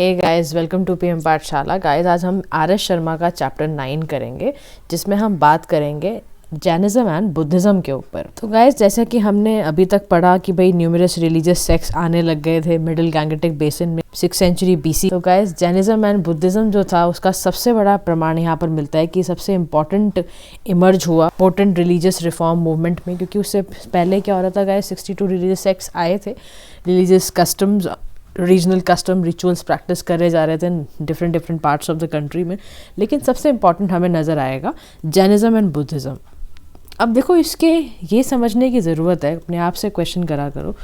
Hey guys, welcome to PM Pathshala. Guys, आज हम R S Sharma का चैप्टर 9 करेंगे, जिसमें हम बात करेंगे जैनिज्म एंड बुद्धिज़्म के ऊपर। तो गाइस, जैसा कि हमने अभी तक पढ़ा कि भाई न्यूमरस रिलीजियस सेक्ट्स आने लग गए थे मिडिल गैंगेटिक बेसिन में 6th सेंचुरी BC। तो गाइस, जैनिज्म एंड बुद्धिज़्म जो था उसका सबसे बड़ा प्रमाण यहाँ पर मिलता है कि सबसे इम्पॉर्टेंट इमर्ज हुआ इम्पोर्टेंट रिलीजियस रिफॉर्म मूवमेंट में, क्योंकि उससे पहले क्या हो रहा था गाइस, 62 रिलीजियस सेक्ट्स आए थे, religious customs regional custom rituals practice करे जा रहे थे different parts of the country में। लेकिन सबसे इम्पॉर्टेंट हमें नज़र आएगा जैनिज्म एंड बुद्धिज़्म। अब देखो, इसके ये समझने की ज़रूरत है, अपने आप से क्वेश्चन करा करो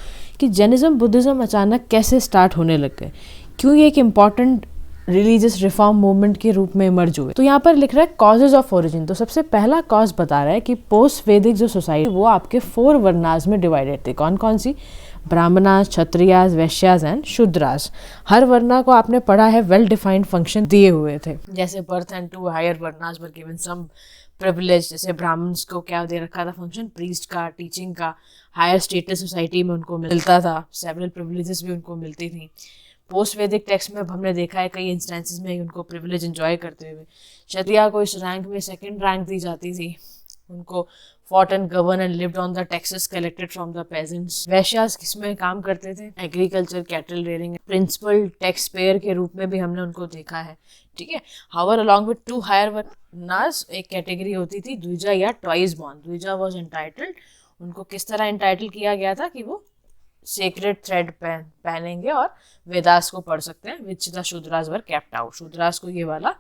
कि जैनिज्म बुद्धिज़्म अचानक कैसे स्टार्ट होने लग गए, क्यों ये एक इम्पॉर्टेंट रिलीजियस रिफॉर्म मूवमेंट के रूप में इमर्ज हुए। तो यहाँ पर लिख रहा है कॉजेज ऑफ ओरिजिन। तो सबसे पहला कॉज बता रहा है कि पोस्ट वैदिक जो सोसाइटी वो आपके 4 वर्णास में डिवाइडेड थे। कौन कौन सी? ब्राह्मणास, क्षत्रियास, वैश्यास एंड शूद्रास। हर वर्णा को आपने पढ़ा है, वेल डिफाइंड फंक्शन दिए हुए थे, जैसे birth and 2 higher varnas were given some privilege. जैसे ब्राह्मण्स को क्या दे रखा था फंक्शन, प्रीस्ट का, टीचिंग का, हायर स्टेटस सोसाइटी में उनको मिलता था, सेवरल प्रिविलेजेस भी उनको मिलती थी। पोस्ट वैदिक टेक्स्ट में हमने देखा है कई इंस्टेंसेस में उनको प्रिविलेज एंजॉय करते हुए। क्षत्रिया को इस रैंक में 2nd रैंक दी जाती थी, उनको fought and governed and lived on the taxes collected from the peasants। वैश्यास किसमें काम करते थे? Agriculture, cattle rearing, principal tax payer के रूप में भी हमने उनको देखा है। ठीक है। However along with 2 higher varnas एक कैटेगरी होती थी द्विजा या twice born. Dvija was entitled, उनको किस तरह एंटाइटल किया गया था कि वो सेक्रेड थ्रेड पहनेंगे और वेदास को पढ़ सकते हैं, which the Shudras were kept out. Shudras को ये वाला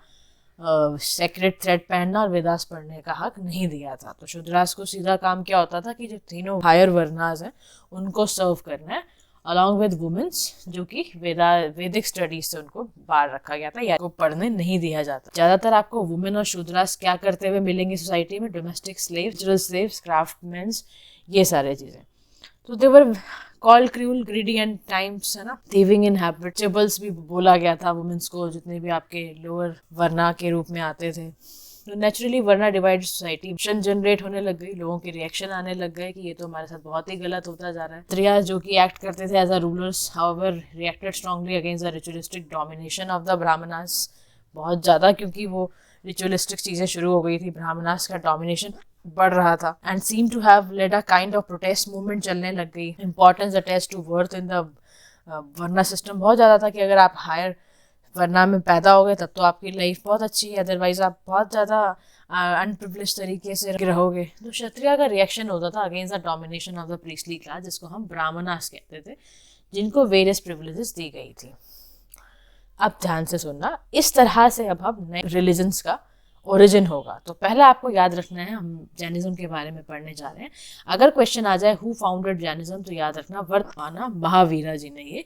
सेक्रेड थ्रेड पहनना और वेदास पढ़ने का हक नहीं दिया था। तो शूद्रास को सीधा काम क्या होता था कि जो तीनों हायर वर्णास हैं उनको सर्व करना है, अलॉन्ग विद वुमेन्स, जो कि वैदिक स्टडीज से उनको बाहर रखा गया था या को पढ़ने नहीं दिया जाता। ज्यादातर आपको वुमेन और शूद्रास क्या करते हुए मिलेंगे सोसाइटी में? डोमेस्टिक स्लेव्स, क्राफ्टमैन्स, ये सारे चीजें। तो they were called cruel, greedy and times, है ना, थिविंग इन हैबिटेबल्स भी बोला गया था वुमेन्स को, जितने भी आपके लोअर वर्ना के रूप में आते थे। तो नेचुरली वर्ना डिवाइड सोसाइटी जनरेट होने लग गई, लोगों के रिएक्शन आने लग गए कि ये तो हमारे साथ बहुत ही गलत होता जा रहा है। स्त्रियां जो कि एक्ट करते थे as a rulers, however reacted strongly against the ritualistic domination of the Brahmanas, बहुत ज़्यादा, क्योंकि वो रिचुअलिस्टिक चीज़ें शुरू हो गई थी, ब्राह्मणास का डोमिनेशन बढ़ रहा था, and seem to have led a kind of protest movement चलने लग गई। Importance attach to worth in the varna system बहुत ज़्यादा था कि अगर आप हायर वर्ना में पैदा हो गए तब तो आपकी लाइफ बहुत अच्छी है, अदरवाइज आप बहुत ज़्यादा अनप्रिविलेज तरीके से रहोगे। तो क्षत्रिय का रिएक्शन होता था against the domination of the priestly class, जिसको हम ब्राह्मणास कहते थे, जिनको वेरियस प्रिविलेजेस दी गई थी। अब ध्यान से सुनना, इस तरह से अब हम नए रिलीजन्स का ओरिजिन होगा। तो पहले आपको याद रखना है, हम जैनिज्म के बारे में पढ़ने जा रहे हैं। अगर क्वेश्चन आ जाए हु फाउंडेड जैनिज्म, तो याद रखना वर्तमाना महावीरा जी ने ये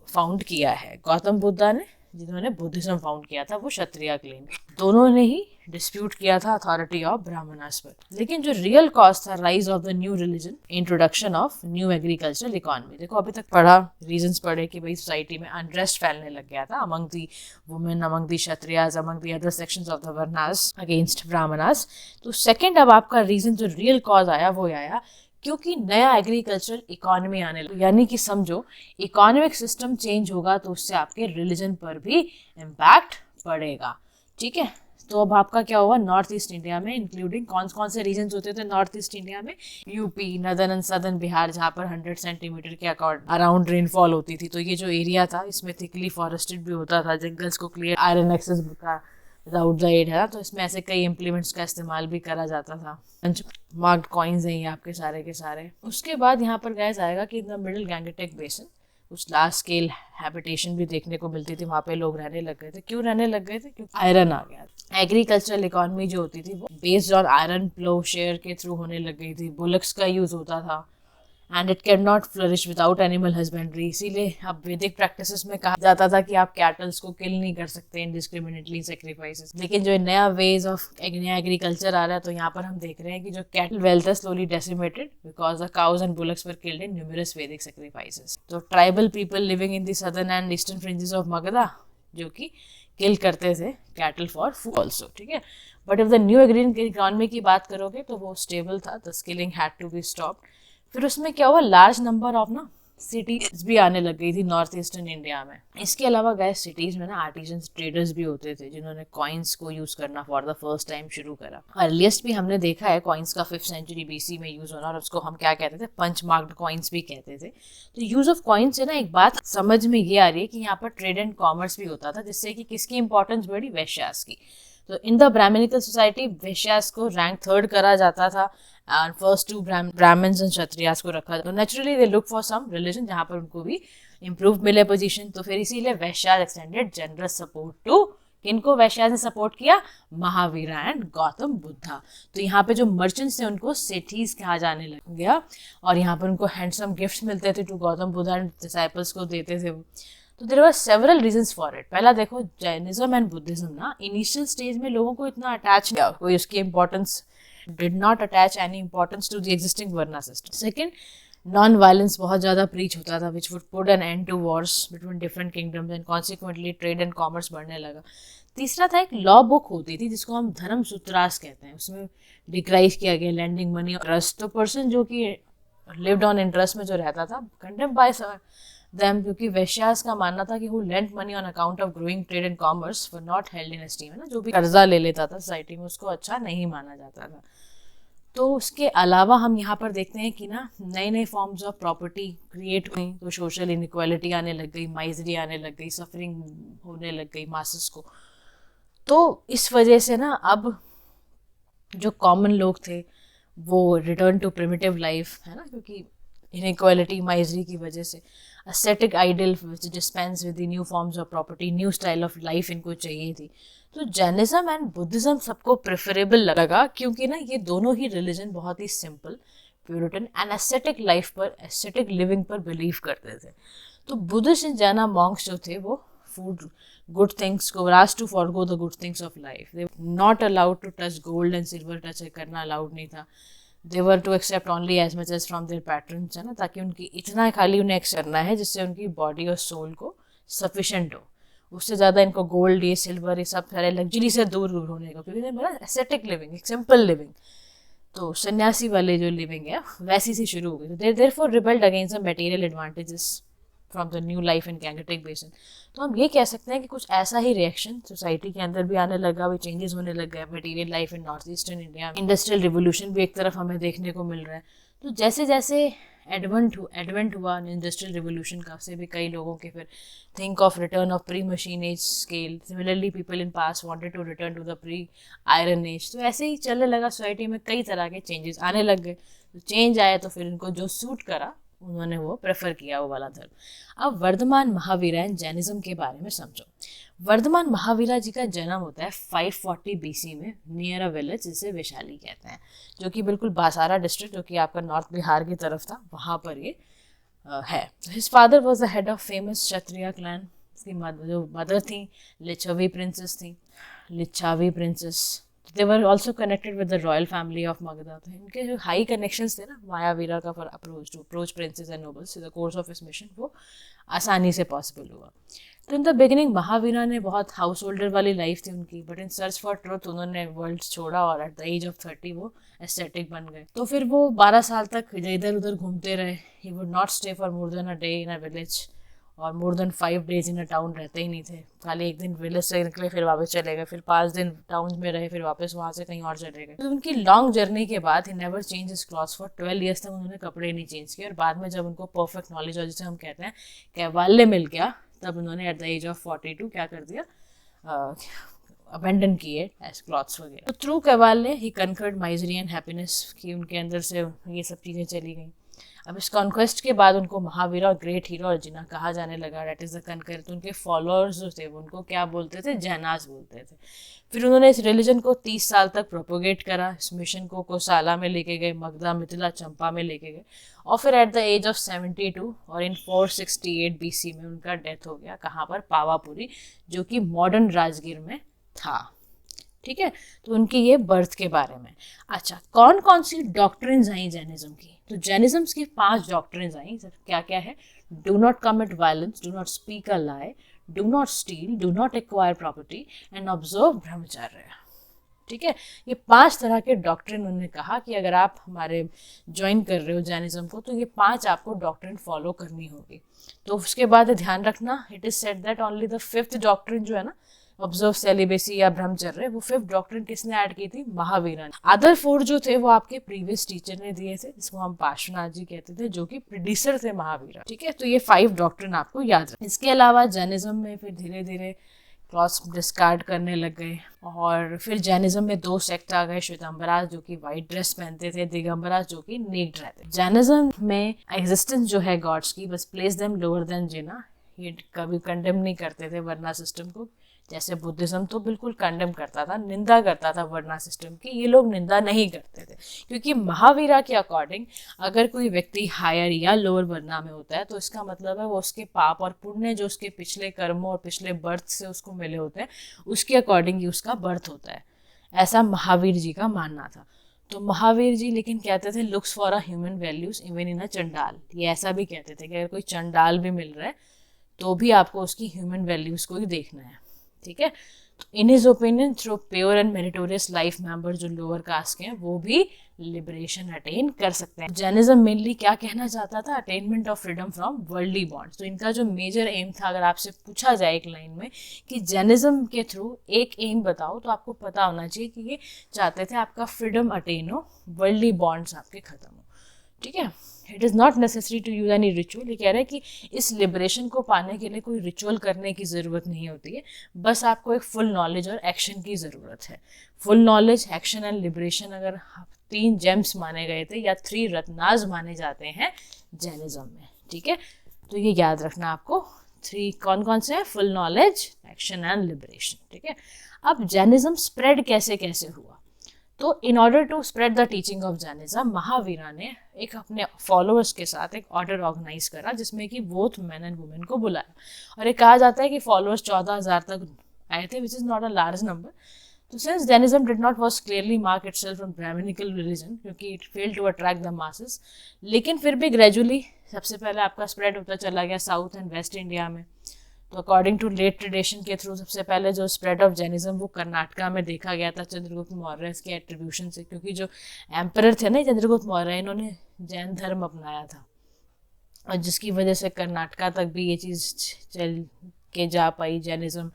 फाउंड किया है। गौतम बुद्धा ने, जिन्होंने बुद्धिज्म फाउंड किया था, वो क्षत्रिय क्लेम, दोनों ने ही डिस्प्यूट किया था अथॉरिटी ऑफ ब्राह्मणास पर। लेकिन जो रियल कॉज था rise of the new religion, introduction of new agricultural economy. देखो, अभी तक पढ़ा, रीजंस पढ़े कि भाई सोसाइटी में अनरेस्ट फैलने लग गया था among the women, among the Kshatriyas, among the other sections of the varnas against Brahmanas. तो सेकेंड अब आपका रीजन, जो रियल कॉज आया, वो आया क्योंकि नया एग्रीकल्चरल इकोनॉमी आने लगा। यानी कि समझो, इकोनॉमिक सिस्टम चेंज होगा तो उससे आपके रिलीजन पर भी इम्पैक्ट पड़ेगा। ठीक है। तो अब आपका क्या हुआ, नॉर्थ ईस्ट इंडिया में, इंक्लूडिंग कौन कौन से रीजन होते थे नॉर्थ ईस्ट इंडिया में? UP, northern and southern Bihar, जहाँ पर 100 सेंटीमीटर के अराउंड रेनफॉल होती थी। तो ये जो एरिया था, इसमें थिकली फॉरेस्टेड भी होता था, जंगल्स को क्लियर, आयरन एक्सेस का विदाउट द एड है ना, तो इसमें ऐसे कई इम्प्लीमेंट्स का इस्तेमाल भी करा जाता था। मार्क्ड कॉइन्स हैं ये आपके सारे के सारे। उसके बाद यहाँ पर गैस आएगा कि द मिडिल गैंगेटिक बेसिन, कुछ लार्ज स्केल हैबिटेशन भी देखने को मिलती थी, वहाँ पे लोग रहने लग गए थे। क्यों रहने लग गए थे? क्योंकि आयरन आ गया। एग्रीकल्चरल इकोनॉमी जो होती थी वो based on iron ploughshare के थ्रू होने लग गई थी, बुलक्स का यूज होता था, and it can not flourish without animal husbandry. इसीलिए अब वैदिक प्रैक्टिसेस में कहा जाता था कि आप कैटल्स को किल नहीं कर सकते इनडिस्क्रिमिनेटली सेक्रीफाइसेस। लेकिन जो नया वेज ऑफ नया एग्रीकल्चर आ रहा है, तो यहाँ पर हम देख रहे हैं कि जो कैटल वेल्थ है slowly decimated because the cows and bullocks were killed in numerous वैदिक सेक्रीफाइसेस। तो tribal people living in the southern and eastern fringes of Magadha, जो कि किल करते थे कैटल फॉर फूड ऑल्सो। ठीक है। But if the new agriculture economy की बात करोगे तो वो स्टेबल था, the skilling had to be stopped. फिर उसमें क्या हुआ, लार्ज नंबर ऑफ ना सिटीज भी आने लग गई थी नॉर्थ ईस्टर्न इंडिया में। इसके अलावा गाइस सिटीज में ना आर्टिजन्स ट्रेडर्स भी होते थे जिन्होंने कॉइन्स को यूज करना फॉर द फर्स्ट टाइम शुरू करा। अर्लीस्ट भी हमने देखा है कॉइन्स का 5th सेंचुरी BC में यूज होना, और उसको हम क्या कहते थे, पंच मार्क्ड कॉइन्स भी कहते थे। तो यूज ऑफ कॉइन्स से ना एक बात समझ में ये आ रही है कि यहाँ पर ट्रेड एंड कॉमर्स भी होता था, जिससे कि किसकी इंपॉर्टेंस बढ़ी, वैश्यास की। तो इन द ब्राह्मणिकल सोसाइटी वैश्यास को रैंक 3rd करा जाता था, और फर्स्ट 2 ब्राह्मण्स एंड क्षत्रियास को रखा। तो naturally they look for some religion जहाँ पर उनको भी इम्प्रूव मिले पोजीशन। तो फिर इसीलिए वैश्यास एक्सटेंडेड जनरस सपोर्ट टू, किनको वैश्यास ने सपोर्ट किया, महावीरा एंड गौतम बुद्धा। तो यहाँ पे जो मर्चेंट्स थे उनको सेठीज कहा जाने लग गया, और यहाँ पर उनको हैंडसम गिफ्ट्स मिलते थे to Gautam Buddha and disciples को देते थे वो। तो there were several reasons for it. पहला देखो, जैनिज्म एंड बुद्धिज्म ना इनिशियल स्टेज में लोगों को इतना अटैच नहीं, कोई उसकी importance did not attach any importance to the existing varna system. Second, non-violence बहुत ज़्यादा preach होता था, which would put an end to wars between different kingdoms and consequently trade and commerce बढ़ने लगा। तीसरा था, एक लॉ बुक होती थी जिसको हम धर्म सूत्रास कहते हैं, उसमें डिक्राइज किया गया लैंडिंग मनी और ट्रस्ट। तो पर्सन जो कि लिव्ड ऑन इंटरेस्ट में जो रहता था, कंडेम बाय them, क्योंकि वैश्यास का मानना था कि who lent money on account of growing trade and commerce were not held in esteem, है ना, जो भी कर्जा ले लेता था सोसाइटी में उसको अच्छा नहीं माना जाता था। तो उसके अलावा हम यहाँ पर देखते हैं कि ना नए नए फॉर्म्स ऑफ प्रॉपर्टी क्रिएट हुई, तो सोशल इनइक्वालिटी आने लग गई, माइजरी आने लग गई, सफरिंग होने लग गई मासेस को। तो इस वजह से ना अब जो कॉमन लोग थे वो रिटर्न टू प्रिमिटिव लाइफ, है ना, क्योंकि इनइक्वालिटी माइजरी की वजह से। ascetic ideal which dispense with the new forms of property, new style of life इनको चाहिए थी। तो जैनिज्म एंड बुद्धिज्म सबको प्रेफरेबल लगा, क्योंकि ना ये दोनों ही रिलीजन बहुत ही simple, puritan and aesthetic life पर, एस्थेटिक लिविंग पर बिलीव करते थे। तो बुद्धिस्ट एंड जैना मॉन्क्स जो थे वो फूड गुड थिंग्स को राज to forgo the good things of life. They not allowed to touch gold and silver, touch करना अलाउड नहीं था। They were to accept only as much as from their patterns, है ना, ताकि उनकी इतना खाली उन्हें एक्सेप्ट करना है जिससे उनकी बॉडी और सोल को सफिशेंट हो। उससे ज़्यादा इनको गोल्ड, ये सिल्वर, ये सब सारे लग्जरी से दूर होने का, क्योंकि मेरा एस्थेटिक लिविंग, एक सिंपल लिविंग, तो सन्यासी वाले जो लिविंग है वैसी सी शुरू हो गई। तो therefore rebelled against the material advantages from the new life in Gangetic basin. तो हम ये कह सकते हैं कि कुछ ऐसा ही रिएक्शन सोसाइटी के अंदर भी आने लगा, भी चेंजेस होने लग गए material life in north eastern India. Industrial revolution भी एक तरफ हमें देखने को मिल रहा है। तो जैसे जैसे एडवेंट हुआ इंडस्ट्रियल रिवोल्यूशन का, से भी कई लोगों के फिर think of return of pre machine age scale. Similarly people in past wanted to return to the pre iron age. तो ऐसे ही चलने लगा, सोसाइटी में कई तरह के चेंजेस आने लग गए। तो चेंज आया तो फिर इनको जो सूट करा उन्होंने वो प्रेफर किया, वो वाला धर्म। अब वर्धमान महावीरा एंड जैनिज्म के बारे में समझो। वर्धमान महावीरा जी का जन्म होता है 540 BC में नियर अ विलेज जिसे वैशाली कहते हैं, जो कि बिल्कुल बासारा डिस्ट्रिक्ट, जो कि आपका नॉर्थ बिहार की तरफ था, वहाँ पर ये है। His father was the head of famous Kshatriya clan. उसकी जो मदर थी लिच्छवी प्रिंसेस थी, Lichchhavi princess. They were also connected with the royal family of Magadha. तो इनके जो हाई कनेक्शंस थे ना महावीरा का for approach princes and nobles in the course of his mission, वो आसानी से पॉसिबल हुआ। तो इन द बिगिनिंग महावीरा ने बहुत हाउस होल्डर वाली लाइफ थी उनकी, but in search for truth उन्होंने वर्ल्ड छोड़ा और एट द एज ऑफ 30 वो एस्थेटिक बन गए। तो फिर वो 12 साल तक इधर उधर घूमते रहे। He would not stay for more than a day in a village और more than 5 days in a town रहते ही नहीं थे। खाली एक दिन विलेज से निकले फिर वापस चले गए, फिर 5 दिन टाउन में रहे, फिर वापस वहाँ से कहीं और चले गए। तो उनकी लॉन्ग जर्नी के बाद he never change his clothes for 12 years तक उन्होंने कपड़े नहीं चेंज किए। और बाद में जब उनको परफेक्ट नॉलेज, और जिसे हम कहते हैं कैवाल्य, मिल गया, तब उन्होंने एट द एज ऑफ 42 क्या कर दिया, अबेंडन किए एज क्लॉथ्स वगैरह। तो थ्रू कैवाल्य ही कनकर्ड माइजरी एंड हैप्पीनेस, की उनके अंदर से ये सब चीज़ें चली गई। अब इस कॉन्क्वेस्ट के बाद उनको महावीरा और ग्रेट हीरो अर्जुना कहा जाने लगा, डेट इज़ द कनकर। तो उनके फॉलोअर्स जो थे वो उनको क्या बोलते थे, जैनास बोलते थे। फिर उन्होंने इस रिलीजन को 30 साल तक प्रोपोगेट करा। इस मिशन को कोसाला में लेके गए, मगधा, मिथिला, चंपा में लेके गए, और फिर एट द एज ऑफ 72 और इन 468 BC में उनका डेथ हो गया। कहाँ पर, पावापुरी, जो कि मॉडर्न राजगीर में था। ठीक है, तो उनकी ये बर्थ के बारे में। अच्छा, कौन कौन सी डॉक्ट्रिन्स आई जैनिज्म की? तो जैनिज्म की 5 डॉक्ट्रिन्स आई। क्या क्या है? Do not commit violence, do not speak a lie, do not steel, do not acquire property and observe ब्रह्मचर्य। ठीक है। ये 5 तरह के डॉक्ट्रिन उन्होंने कहा कि अगर आप हमारे ज्वाइन कर रहे हो जैनिज्म को, तो ये 5 आपको डॉक्ट्रिन फॉलो करनी होगी। तो उसके बाद ध्यान रखना, it is said that only the 5th doctrine जो है ना, ऑब्जर्व सेलिबेसी या ब्रह्मचर्य, वो 5th डॉक्ट्रिन किसने ऐड की थी? महावीरा ने। अदर 4 जो थे वो आपके प्रीवियस टीचर ने दिए थे, जिसको हम पार्श्वनाथ जी कहते थे, जो कि प्रोड्यूसर थे महावीरा। ठीक है, तो ये 5 डॉक्ट्रिन आपको याद रखें। इसके अलावा जैनिज्म में फिर धीरे धीरे क्लॉथ्स डिस्कार्ड करने लग गए, और फिर जैनिज्म में 2 सेक्ट आ गए, श्वेतांबराज जो कि व्हाइट ड्रेस पहनते थे, दिगंबराज जो कि नेक्ड रहते। जैनिज्म में एग्जिस्टेंस जो है गॉड्स की, बस प्लेस देम लोअर देन जिना, ये कभी कंडेम नहीं करते थे वर्ना सिस्टम को। जैसे बुद्धिज्म तो बिल्कुल कंडेम करता था, निंदा करता था वर्ना सिस्टम की, ये लोग निंदा नहीं करते थे, क्योंकि महावीरा के अकॉर्डिंग अगर कोई व्यक्ति हायर या लोअर वर्ना में होता है तो इसका मतलब है वो उसके पाप और पुण्य जो उसके पिछले कर्मों और पिछले बर्थ से उसको मिले होते हैं, उसके अकॉर्डिंग ही उसका बर्थ होता है। ऐसा महावीर जी का मानना था। तो महावीर जी लेकिन कहते थे looks for a human values even in a Chandal. ये ऐसा भी कहते थे कि अगर कोई चंडाल भी मिल रहा है तो भी आपको उसकी ह्यूमन वैल्यूज को ही देखना है। ठीक है, in his opinion through pure and meritorious life member जो लोअर कास्ट के हैं वो भी लिबरेशन अटेन कर सकते हैं। जैनिज्म मेनली क्या कहना चाहता था? Attainment of freedom from worldly bonds. तो इनका जो मेजर एम था, अगर आपसे पूछा जाए एक लाइन में कि जैनिज्म के थ्रू एक एम बताओ, तो आपको पता होना चाहिए कि ये चाहते थे आपका फ्रीडम अटेन हो, वर्ल्डली बॉन्ड्स आपके खत्म हो। ठीक है, it is not necessary to use any ritual. ये कह रहे हैं कि इस लिबरेशन को पाने के लिए कोई रिचुअल करने की ज़रूरत नहीं होती है, बस आपको एक फुल नॉलेज और एक्शन की ज़रूरत है। Full knowledge, action and liberation अगर 3 जेम्स माने गए थे या 3 रत्नाज माने जाते हैं जैनिज्म में। ठीक है, तो ये याद रखना आपको। 3 कौन कौन से हैं? Full knowledge, action and liberation. ठीक है, अब जैनिज्म स्प्रेड कैसे कैसे हुआ? तो in order to spread the teaching of Jainism, Mahavira ने एक अपने फॉलोअर्स के साथ एक ऑर्डर ऑर्गेनाइज करा, जिसमें कि बोथ मैन एंड वुमेन को बुलाया। और ये कहा जाता है कि फॉलोअर्स 14,000 तक आए थे, which is not a large number. तो since Jainism did not was clearly mark itself from Brahmanical religion, क्योंकि it fail to attract the masses, लेकिन फिर भी ग्रेजुअली सबसे पहले आपका स्प्रेड होता चला गया साउथ एंड वेस्ट इंडिया में। तो अकॉर्डिंग टू लेट ट्रेडिशन के थ्रू सबसे पहले जो स्प्रेड ऑफ जैनिज्म वो कर्नाटका में देखा गया था चंद्रगुप्त मौर्य के एट्रीब्यूशन से, क्योंकि जो एम्परर थे ना चंद्रगुप्त मौर्य, इन्होंने जैन धर्म अपनाया था, और जिसकी वजह से कर्नाटका तक भी ये चीज़ चल के जा पाई, जैनिज्म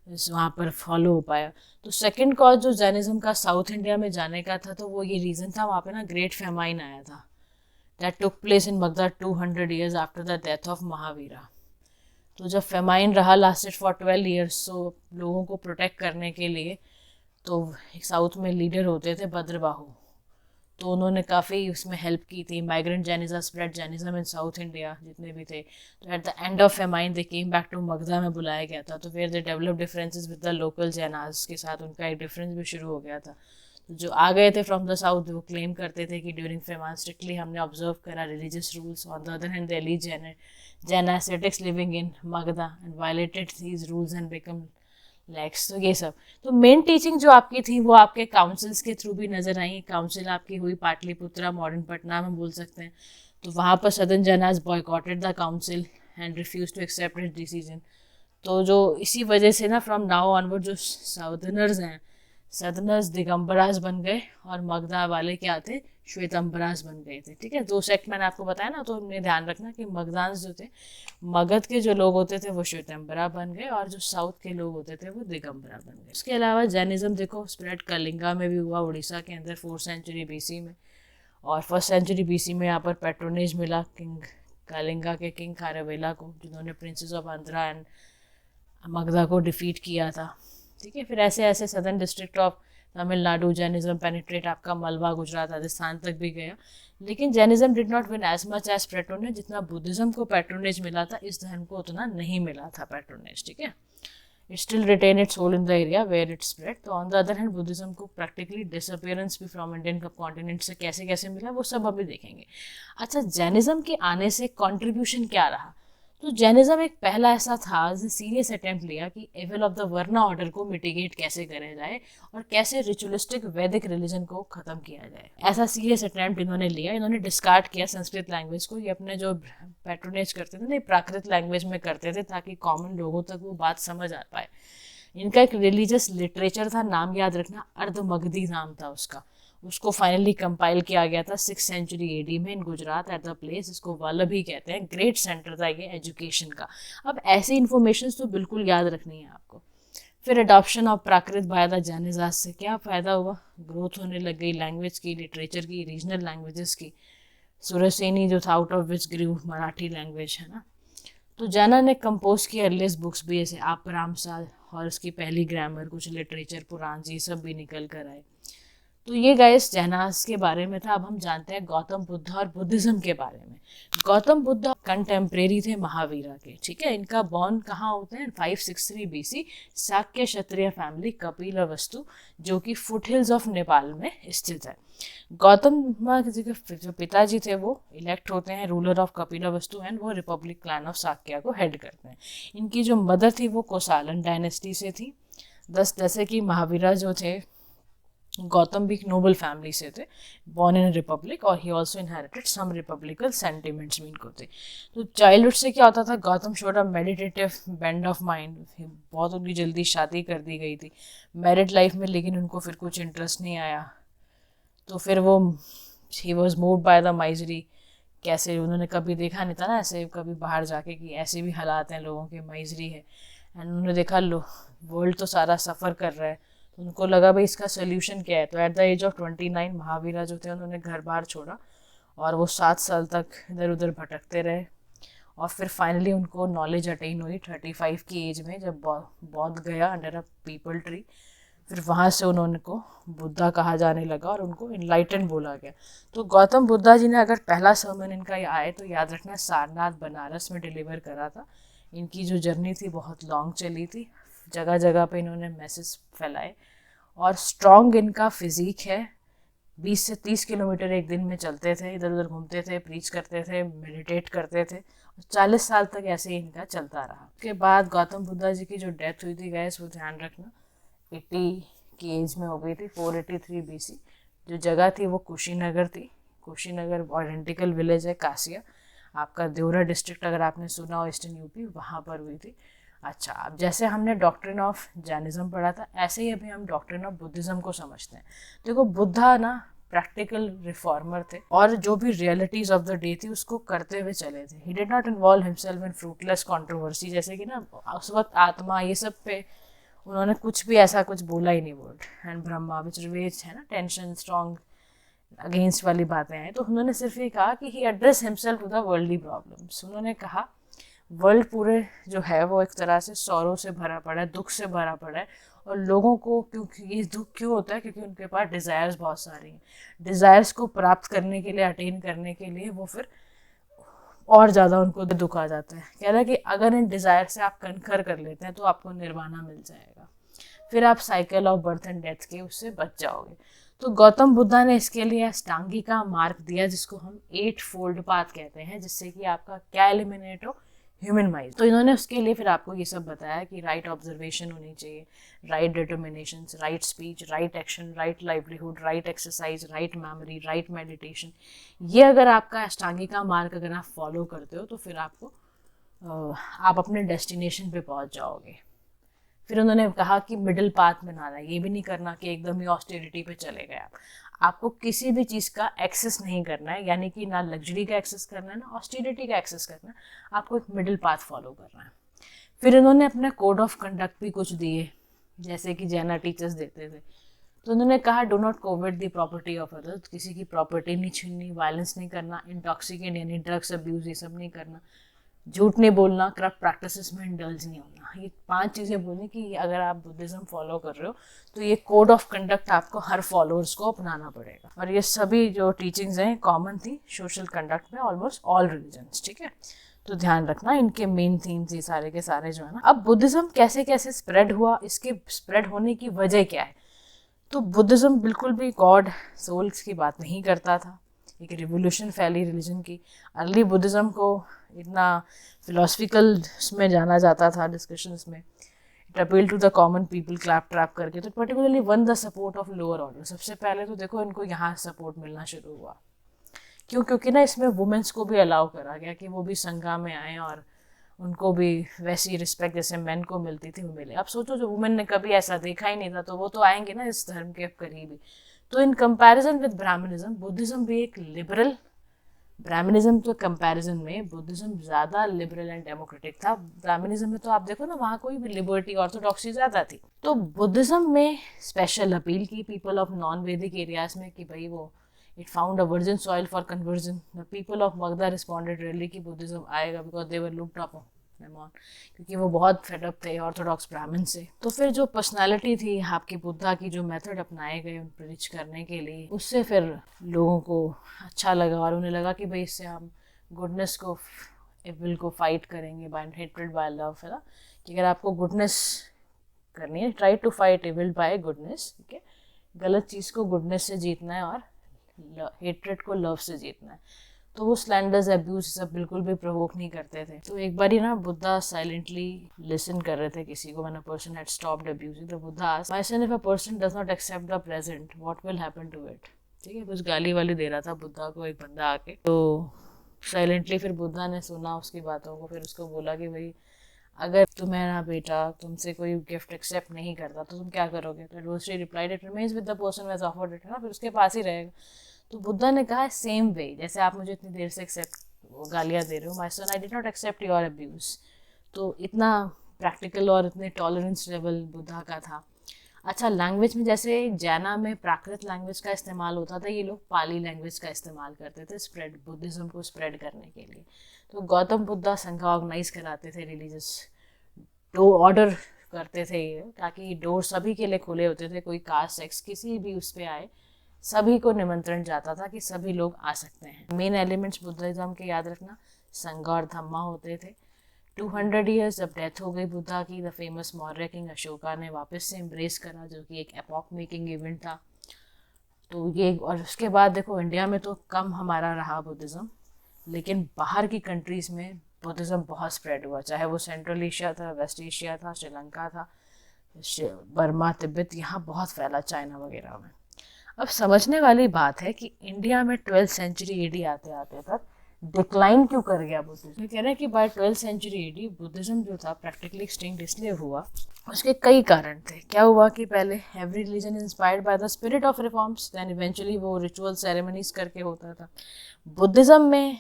वहाँ पर फॉलो हो पाया। तो सेकेंड कॉज जो जैनिज्म का साउथ इंडिया में जाने का था, तो वो ये रीज़न था, वहाँ पे ना ग्रेट फेमाइन आया था, that took place in Magadha 200 years after the death of Mahavira. तो जब फेमाइन रहा, लास्टेड फॉर 12 years, तो लोगों को प्रोटेक्ट करने के लिए तो एक साउथ में लीडर होते थे भद्रबाहु, तो उन्होंने काफ़ी उसमें हेल्प की थी। Migrant Jainism spread Jainism in South India जितने भी थे। तो at the end of famine they came back to Magadha में बुलाया गया था, तो फिर they develop differences with the local Jainas के साथ उनका एक डिफरेंस भी शुरू हो गया था। तो जो आ गए थे फ्रॉम द साउथ वो क्लेम करते थे कि ड्यूरिंग फेमाइन स्ट्रिक्टली हमने ऑब्जर्व करा religious rules, on the other hand Delhi Jain aesthetics living in Magadha and violated these rules and become lakhs. तो ये सब तो मेन टीचिंग जो आपकी थी वो आपके काउंसिल्स के थ्रू भी नजर आई। काउंसिल आपकी हुई पाटलिपुत्रा, मॉडर्न पटना में बोल सकते हैं। तो वहाँ पर southern Jainas boycotted the council and refuse to accept it decision. तो जो इसी वजह से ना फ्रॉम नाउ ऑनवर्ड जो साउदर्नर्स हैं, सदर्नर्स दिगंबराज बन गए और मगधा वाले क्या थे? श्वेतंबराज बन गए थे। ठीक है, 2 सेक्ट मैंने आपको बताया ना, तो हमने ध्यान रखना कि मगधांस जो थे, मगध के जो लोग होते थे वो श्वेतंबरा बन गए, और जो साउथ के लोग होते थे वो दिगंबरा बन गए। इसके अलावा जैनिज्म देखो स्प्रेड कलिंगा में भी हुआ, उड़ीसा के अंदर 4th century BC में, और 1st century BC में यहाँ पर पैट्रोनेज मिला किंग कलिंगा के किंग खारवेला को, जिन्होंने princes of Andhra and Magadha को डिफीट किया था। ठीक है, फिर ऐसे ऐसे southern district of Tamil Nadu Jainism penetrate आपका मलबा, गुजरात, राजस्थान तक भी गया, लेकिन Jainism did not win as much as patronage. जितना बुद्धिज्म को पैट्रोनेज मिला था, इस धर्म को उतना नहीं मिला था पैट्रोनेज। ठीक है, it still retain its hold in the area where it spread. तो on the other hand Buddhism को प्रैक्टिकली डिसअपियरेंस भी फ्रॉम इंडियन कॉन्टिनेंट से कैसे कैसे मिला वो सब अभी देखेंगे। अच्छा, जैनिज्म के आने से कॉन्ट्रीब्यूशन क्या रहा? तो जैनिज्म एक पहला ऐसा था जिसने सीरियस अटेम्प्ट लिया कि evil of the varna order को मिटिगेट कैसे करा जाए और कैसे रिचुअलिस्टिक वैदिक रिलीजन को ख़त्म किया जाए। ऐसा सीरियस अटेम्प्ट इन्होंने लिया। इन्होंने डिस्कार्ड किया संस्कृत लैंग्वेज को। ये अपने जो पैट्रोनेज करते थे ना, प्राकृत लैंग्वेज में करते थे ताकि कॉमन लोगों तक वो बात समझ आ पाए। इनका एक रिलीजियस लिटरेचर था, नाम याद रखना, अर्धमगधी नाम था उसका। उसको फाइनली कंपाइल किया गया था 6th century AD में इन गुजरात एट द प्लेस, इसको वल्लभी कहते हैं। ग्रेट सेंटर था ये एजुकेशन का। अब ऐसी इन्फॉर्मेशन तो बिल्कुल याद रखनी है आपको। फिर adoption of Prakrit by the Jainas से क्या फ़ायदा हुआ, ग्रोथ होने लग गई लैंग्वेज की, लिटरेचर की, रीजनल लैंग्वेजेस की। सुरसेनी जो था out of which grew Marathi language, है ना। तो जैना ने कंपोज की अर्लीस्ट बुक्स भी, जैसे आप रामसाल और उसकी पहली ग्रामर, कुछ लिटरेचर, पुराण जी सब भी निकल कर आए। तो ये गाइस जैनास के बारे में था। अब हम जानते हैं गौतम बुद्ध और बुद्धिज्म के बारे में। गौतम बुद्ध कंटेम्प्रेरी थे महावीरा के, ठीक है। इनका बॉर्न कहाँ होते हैं, 563 BC, शाक्य क्षत्रिय फैमिली, कपिलवस्तु, जो कि फुट हिल्स ऑफ नेपाल में स्थित है। गौतम जी के जो पिताजी थे वो इलेक्ट होते हैं रूलर ऑफ कपिलवस्तु एंड वो रिपब्लिक क्लैन ऑफ शाक्य को हेड करते हैं। इनकी जो मदर थी वो कोसालन डायनेस्टी से थी। जैसे कि महावीरा जो थे, गौतम भी एक नोबल फैमिली से थे, बॉर्न इन रिपब्लिक, और he also inherited some republical sentiments भी इनको थे। तो चाइल्डहुड से क्या होता था, Gautam showed a meditative bend of mind. बहुत उनकी जल्दी शादी कर दी गई थी मैरिड लाइफ में, लेकिन उनको फिर कुछ इंटरेस्ट नहीं आया। तो फिर वो he was moved by the misery. कैसे उन्होंने कभी देखा नहीं था ना ऐसे कभी बाहर जाके कि ऐसे भी हालात हैं लोगों के, माइजरी है। एंड उन्होंने देखा लो वर्ल्ड तो सारा सफ़र कर रहा है, उनको लगा भाई इसका सोल्यूशन क्या है। तो at the age of 29 Mahavira जो थे उन्होंने घर बार छोड़ा और वो 7 साल तक इधर उधर भटकते रहे। और फिर फाइनली उनको नॉलेज अटेन हुई 35 की एज में, जब बौद्ध गया अंडर अ पीपल ट्री। फिर वहाँ से उन्होंने को बुद्धा कहा जाने लगा और उनको इनलाइटन बोला गया। तो गौतम बुद्धा जी ने अगर पहला सर्मन इनका आए तो याद रखना सारनाथ बनारस में डिलीवर करा था। इनकी जो जर्नी थी बहुत लॉन्ग चली थी, जगह जगह पे इन्होंने मैसेज फैलाए। और स्ट्रॉन्ग इनका फिजिक है, 20 से 30 किलोमीटर एक दिन में चलते थे, इधर उधर घूमते थे, प्रीच करते थे, मेडिटेट करते थे। 40 साल तक ऐसे ही इनका चलता रहा। उसके बाद गौतम बुद्धा जी की जो डेथ हुई थी गैस, वो ध्यान रखना 80 की एज में हो गई थी, 483 BC। जो जगह थी वो कुशीनगर थी। कुशीनगर आइडेंटिकल विलेज है कासिया, आपका देवरा डिस्ट्रिक्ट अगर आपने सुना हो, ईस्टर्न यूपी, वहाँ पर हुई थी। अच्छा, अब जैसे हमने डॉक्ट्रिन ऑफ जैनिज्म पढ़ा था, ऐसे ही अभी हम डॉक्ट्रिन ऑफ बुद्धिज्म को समझते हैं। देखो बुद्धा ना प्रैक्टिकल रिफॉर्मर थे और जो भी रियलिटीज ऑफ द डे थी उसको करते हुए चले थे। He did not involve himself in fruitless controversy, जैसे कि ना उस वक्त आत्मा ये सब पे उन्होंने कुछ भी ऐसा कुछ बोला ही नहीं। Word and Brahma which ravage है ना, टेंशन स्ट्रॉन्ग अगेंस्ट वाली बातें हैं। तो उन्होंने सिर्फ ये कहा कि he address himself to the worldly problems. उन्होंने कहा वर्ल्ड पूरे जो है वो एक तरह से सौरों से भरा पड़ा है, दुख से भरा पड़ा है। और लोगों को क्योंकि ये दुख क्यों होता है, क्योंकि उनके पास डिज़ायर्स बहुत सारी हैं। डिज़ायर्स को प्राप्त करने के लिए, अटेन करने के लिए वो फिर और ज़्यादा उनको दुख आ जाता है। कह रहा है कि अगर इन डिज़ायर से आप कनखर कर लेते हैं तो आपको निर्वाणा मिल जाएगा, फिर आप cycle of birth and death के उससे बच जाओगे। तो गौतम बुद्धा ने इसके लिए अष्टांगी का मार्ग दिया, जिसको हम 8 फोल्ड पाथ कहते हैं, जिससे कि आपका क्या एलिमिनेट हो, ह्यूमन माइंड। तो इन्होंने उसके लिए फिर आपको ये सब बताया कि राइट ऑब्जर्वेशन होनी चाहिए, right determination, right speech, right action, right livelihood, right exercise, write memory, right meditation. ये अगर आपका अष्टांगी का मार्ग अगर आप फॉलो करते हो तो फिर आपको आप अपने डेस्टिनेशन पे पहुंच जाओगे। फिर उन्होंने कहा कि मिडिल पाथ बनाना है, ये भी नहीं करना कि एकदम ही ऑस्टेरिटी पे चले गए आप। आपको किसी भी चीज़ का एक्सेस नहीं करना है, यानी कि ना लग्जरी का एक्सेस करना है ना ऑस्टेरिटी का एक्सेस करना है, आपको एक मिडिल पाथ फॉलो करना है। फिर इन्होंने अपने कोड ऑफ कंडक्ट भी कुछ दिए, जैसे कि जैना टीचर्स देते थे। तो उन्होंने कहा do not covet the property of others, किसी की प्रॉपर्टी नहीं छीननी, वायलेंस नहीं करना, इंटॉक्सिकेंट यानी ड्रग्स अब्यूज़ ये सब नहीं करना, झूठ नहीं बोलना, करप्ट प्रैक्टिसेस में इंडल्ज नहीं होना। ये 5 चीज़ें बोली कि अगर आप बुद्धिज़्म फॉलो कर रहे हो तो ये कोड ऑफ कंडक्ट आपको हर फॉलोअर्स को अपनाना पड़ेगा। और ये सभी जो टीचिंग्स हैं कॉमन थी सोशल कंडक्ट में ऑलमोस्ट ऑल रिलीजन्स, ठीक है। तो ध्यान रखना इनके मेन थीम्स ये सारे के सारे जो है ना। अब बुद्धिज़्म कैसे कैसे स्प्रेड हुआ, इसके स्प्रेड होने की वजह क्या है। तो बुद्धिज़्म बिल्कुल भी गॉड सोल्स की बात नहीं करता था, एक रिवोल्यूशन फैली रिलीजन की। अर्ली बुद्धिज़्म को इतना फिलोसफिकल में जाना जाता था डिस्कशंस में। It appeal to the common people clap trap करके। तो particularly won the support of lower order. सबसे पहले तो देखो इनको यहाँ सपोर्ट मिलना शुरू हुआ, क्यों, क्योंकि ना इसमें वुमेंस को भी अलाउ करा गया कि वो भी संघा में आए और उनको भी वैसी रिस्पेक्ट जैसे मेन को मिलती थी वो मिले। अब सोचो जो वुमेन ने कभी ऐसा देखा ही नहीं था तो वो तो आएंगे ना इस धर्म के करीब ही। तो in comparison with Brahmanism, Buddhism भी एक लिबरल, ब्राह्मणिज्म के कंपैरिजन में बुद्धिज्म ज़्यादा लिबरल एंड डेमोक्रेटिक था। ब्राह्मणिज्म में तो आप देखो ना वहाँ कोई भी लिबर्टी ऑर्थोडॉक्सी ज़्यादा थी। तो बुद्धिज्म में स्पेशल अपील की पीपल ऑफ नॉन वैदिक एरियाज में कि भाई वो it found a virgin soil for conversion. The people of Magadha responded really कि बुद्धिज्म आएगा because they were looked up on, क्योंकि वो बहुत फेडअप थे ऑर्थोडॉक्स ब्राह्मण से। तो फिर जो पर्सनालिटी थी आपकी बुद्धा की, जो मेथड अपनाए गए उन प्रीच करने के लिए, उससे फिर लोगों को अच्छा लगा और उन्हें लगा कि भाई इससे हम गुडनेस को, इविल को फाइट करेंगे बाय हेट्रेड बाय लव, है ना, कि अगर आपको गुडनेस करनी है try to fight evil by goodness, ठीक है, गलत चीज़ को गुडनेस से जीतना है और हेट्रेड को लव से जीतना है। तो वो स्लैंडर्स, अब्यूज सब बिल्कुल भी प्रोवोक नहीं करते थे। तो एक बार ही ना बुद्धा साइलेंटली लिसन कर रहे थे किसी को, when a person had stopped abusing, तो Buddha asked, my son, if a person does not accept the present what will happen to it. ठीक है, कुछ गाली वाली दे रहा था बुद्धा को एक बंदा आके। तो साइलेंटली फिर बुद्धा ने सुना उसकी बातों को, फिर उसको बोला कि भाई अगर तुम्हारा बेटा तुमसे कोई गिफ्ट एक्सेप्ट नहीं करता तो तुम क्या करोगे। तो रोस्ट्री replied, it remains with the person who has offered it, है ना, फिर उसके पास ही रहेगा। तो बुद्धा ने कहा सेम वे, जैसे आप मुझे इतनी देर से एक्सेप्ट गालियाँ दे रहे हो, my son I did not accept your abuse. तो इतना प्रैक्टिकल और इतने टॉलरेंस लेवल बुद्धा का था। अच्छा, लैंग्वेज में जैसे जैना में प्राकृत लैंग्वेज का इस्तेमाल होता था, ये लोग पाली लैंग्वेज का इस्तेमाल करते थे स्प्रेड, बुद्धिज़्म को स्प्रेड करने के लिए। तो गौतम बुद्धा संघ ऑर्गेनाइज कराते थे रिलीजियस, तो ऑर्डर करते थे ताकि डोर सभी के लिए खुले होते थे, कोई कास्ट सेक्स किसी भी उस पर आए सभी को निमंत्रण जाता था कि सभी लोग आ सकते हैं। मेन एलिमेंट्स बुद्धिज्म के याद रखना, संघ और धम्मा होते थे। 200 ईयर्स जब डेथ हो गई बुद्धा की, the famous Maurya king Ashoka ने वापस से एम्ब्रेस करा, जो कि एक एपॉक मेकिंग इवेंट था। तो ये, और उसके बाद देखो इंडिया में तो कम हमारा रहा बुद्धिज़्म, लेकिन बाहर की कंट्रीज़ में बुद्धिज़्म बहुत स्प्रेड हुआ, चाहे वो सेंट्रल एशिया था, वेस्ट एशिया था, श्रीलंका था, बर्मा, तिब्बत, यहाँ बहुत फैला, चाइना वगैरह में। अब समझने वाली बात है कि इंडिया में 12th सेंचुरी एडी आते आते तक डिक्लाइन क्यों कर गया बुद्धिज्म। कह रहे हैं कि bye 12th century AD Buddhism जो था प्रैक्टिकली एक्सटिंक्ट इसलिए हुआ, उसके कई कारण थे। क्या हुआ कि पहले every religion inspired by the spirit of reforms, then eventually वो रिचुअल सेरेमनीज करके होता था। बुद्धिज्म में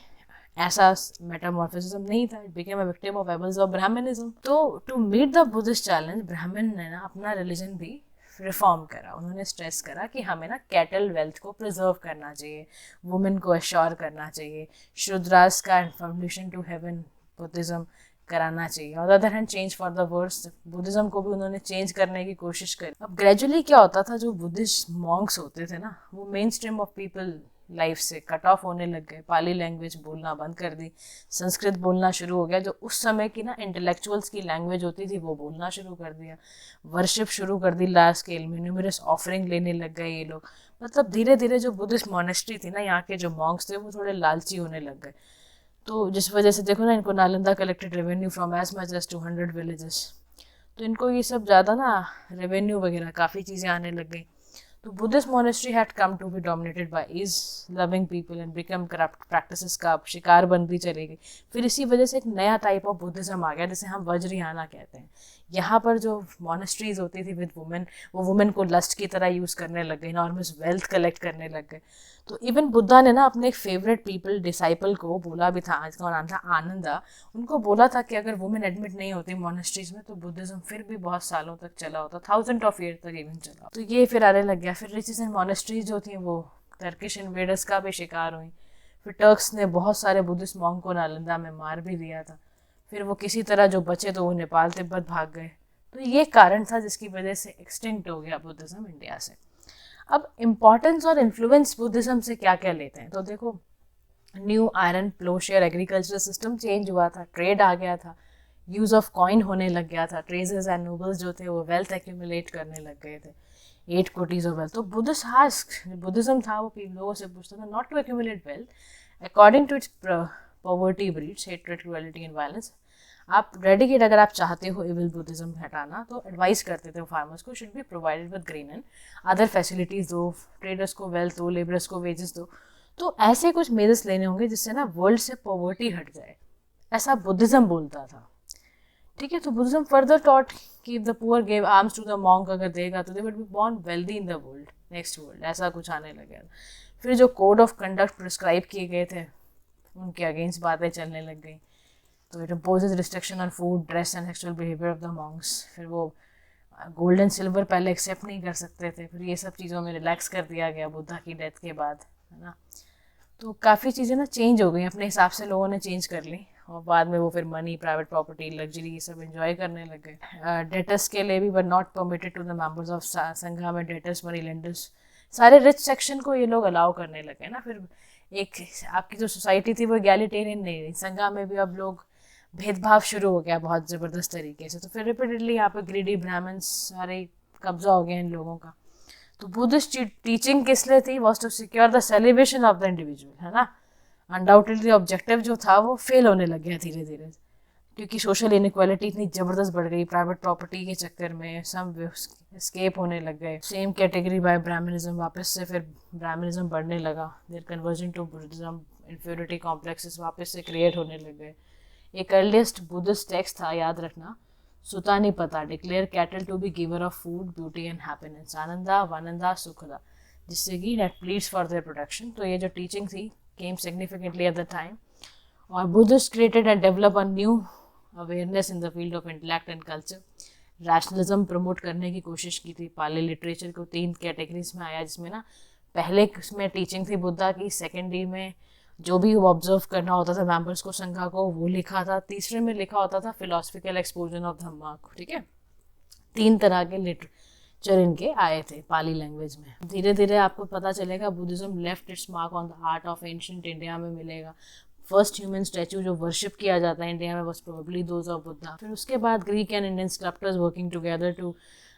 ऐसा मेटामॉर्फिज्म नहीं था, it became a victim of evils of Brahmanism. तो to meet the Buddhist challenge, Brahman ने ना अपना रिलीजन भी रिफॉर्म करा। उन्होंने स्ट्रेस करा कि हमें ना कैटल वेल्थ को प्रिजर्व करना चाहिए, वुमेन को एश्योर करना चाहिए, शूद्रास का इन्फॉर्मेशन टू हेवन बुद्धिज्म कराना चाहिए। On the other hand change for the worse, Buddhism को भी उन्होंने चेंज करने की कोशिश करी। अब ग्रेजुअली क्या होता था, जो बुद्धिस्ट मॉन्क्स होते थे ना, वो main stream of people life से कट ऑफ होने लग गए, पाली लैंग्वेज बोलना बंद कर दी, संस्कृत बोलना शुरू हो गया, जो उस समय की ना इंटेलेक्चुअल्स की लैंग्वेज होती थी वो बोलना शुरू कर दिया, वर्शिप शुरू कर दी लार्ज स्केल में, न्यूमरस ऑफरिंग लेने लग गए ये लोग। मतलब धीरे धीरे जो बुद्धिस्ट मॉनेस्ट्री थी ना, यहाँ के जो मॉन्क्स थे वो थोड़े लालची होने लग गए। तो जिस वजह से देखो ना, इनको Nalanda collected revenue from as much as 200 villages, तो इनको ये सब ज़्यादा ना रेवेन्यू वगैरह काफ़ी चीज़ें आने लग गई। तो Buddhist monastery had come to be dominated by ease loving people and become corrupt practices का शिकार बनती चली गई। फिर इसी वजह से एक नया टाइप ऑफ बुद्धिज्म आ गया जिसे हम वज्रयाना कहते हैं। यहाँ पर जो मोनेस्ट्रीज होती थी विद वुमेन, वो वुमेन को लस्ट की तरह यूज़ करने लग गई, नॉर्मस वेल्थ कलेक्ट करने लग गए। तो इवन बुद्धा ने ना अपने एक फेवरेट पीपल डिसाइपल को बोला भी था, आज का नाम था आनंदा, उनको बोला था कि अगर वुमेन एडमिट नहीं होती मोनेस्ट्रीज में तो बुद्धिज्म फिर भी बहुत सालों तक चला होता, 1000 ऑफ ईयर तक इवन चला। तो ये फिर आने लग गया। फिर रिचेस एंड मोनेस्ट्रीज जो थी वो टर्किश इन्वेडर्स का भी शिकार हुई। फिर टर्क्स ने बहुत सारे बुद्धिस्ट मॉन्क को नालंदा में मार भी दिया था। फिर वो किसी तरह जो बचे तो वो नेपाल तिब्बत भाग गए। तो ये कारण था जिसकी वजह से एक्सटिंक्ट हो गया बुद्धिज्म इंडिया से। अब इम्पॉर्टेंस और इन्फ्लुएंस बुद्धिज्म से क्या क्या लेते हैं, तो देखो new iron ploughshare agricultural system change हुआ था, ट्रेड आ गया था, यूज़ ऑफ कॉइन होने लग गया था, ट्रेजर्स एंड नोबल्स जो थे वो वेल्थ एक्यूमुलेट करने लग गए थे, 8 कोटीज ऑफ वेल्थ। तो बुद्धिज्म था वो लोगों से पूछता था not to accumulate wealth according to its poverty breeds hatred, cruelty and violence. आप डेडिकेट, अगर आप चाहते हो इविल बुद्धिज्म हटाना, तो एडवाइस करते थे फार्मर्स को should be provided with green and other facilities दो, ट्रेडर्स को वेल्थ दो, लेबरर्स को वेजेस दो। तो ऐसे कुछ मेजर्स लेने होंगे जिससे ना वर्ल्ड से पॉवर्टी हट जाए। ऐसा बुद्धिज्म बोलता था। ठीक है, तो बुद्धिज्म फर्दर टॉट कि the poor gave arms to the monk, अगर देगा तो they would be born wealthy in the world, next world, ऐसा कुछ आने लगे। फिर जो कोड ऑफ कंडक्ट प्रिस्क्राइब किए गए थे उनके अगेंस्ट बातें चलने लग गई। तो it imposes restriction on food, dress and sexual behaviour of the Monks. फिर वो गोल्ड एंड सिल्वर पहले एक्सेप्ट नहीं कर सकते थे, फिर ये सब चीज़ों में रिलैक्स कर दिया गया बुद्धा की डेथ के बाद, है ना। तो काफ़ी चीज़ें ना चेंज हो गई, अपने हिसाब से लोगों ने चेंज कर ली, और बाद में वो फिर मनी, प्राइवेट प्रॉपर्टी, लग्जरी, ये सब एंजॉय करने लग गए। डेटर्स के लिए भी were not permitted to the members of sangha में, डेटर्स, मनी लेंडर्स, सारे रिच सेक्शन को ये लोग अलाउ करने लगे ना। फिर एक आपकी जो सोसाइटी थी वो इगैलिटेरियन नहीं रही, संघा में भी अब लोग भेदभाव शुरू हो गया बहुत ज़बरदस्त तरीके से। तो फिर रिपीटेडली यहाँ पे ग्रीडी ब्राह्मण्स सारे कब्जा हो गया इन लोगों का। तो बुद्धिस्ट टीचिंग किस लिए थी, was to secure the celebration of the individual, है ना। अनडाउटेडली ऑब्जेक्टिव जो था वो फेल होने लग गया धीरे धीरे, क्योंकि सोशल इनइक्वालिटी इतनी ज़बरदस्त बढ़ गई, प्राइवेट प्रॉपर्टी के चक्कर में सब एस्केप होने लग गए। सेम कैटेगरी बाय ब्राह्मणिज्म, वापस से फिर ब्राह्मणिज्म बढ़ने लगा, there conversion to Buddhism, inferiority complexes वापस से क्रिएट होने लग गए। एक अर्लीस्ट बुद्धिस्ट टेक्स्ट था, याद रखना, Sutta Nipata, declare cattle to be giver of food, beauty and happiness, आनंदा वनंदा सुखदा, जिससे कि that pleads for their protection. तो ये जो टीचिंग थी came significantly at the time, और Buddhist created and develop a new awareness in the field of intellect and culture. Rationalism promote करने की कोशिश की थी। पाली लिटरेचर को 3 कैटेगरीज में आया, जिसमें ना पहले उसमें टीचिंग थी बुद्धा की, सेकेंडरी में जो भी ऑब्जर्व करना होता था मेंबर्स को संघा को वो लिखा था, तीसरे में लिखा होता था फिलोसफिकल एक्सपोजर ऑफ धम्मा को। ठीक है, 3 तरह के लिटरेचर इनके आए थे पाली लैंग्वेज में। धीरे धीरे आपको पता चलेगा Buddhism left its mark on the art of ancient India में मिलेगा। फर्स्ट ह्यूमन स्टैचू जो वर्शिप किया जाता है इंडिया में was probably those of Buddha. फिर उसके बाद Greek and Indian sculptors working together to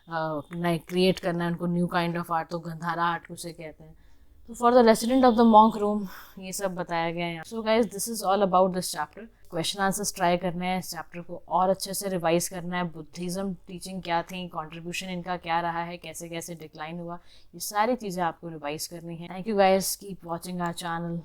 create करना है उनको न्यू काइंड ऑफ आर्ट, तो गंधारा आर्ट उसे कहते हैं। तो for the resident of the monk room ये सब बताया गया है। So guys this is all about this chapter. Question answers try करने हैं, इस चैप्टर को और अच्छे से रिवाइज करना है, बुद्धिज्म टीचिंग क्या थी, कंट्रीब्यूशन इनका क्या रहा है, कैसे कैसे डिक्लाइन हुआ, ये सारी चीज़ें आपको रिवाइज करनी है। Thank you guys, keep watching our channel.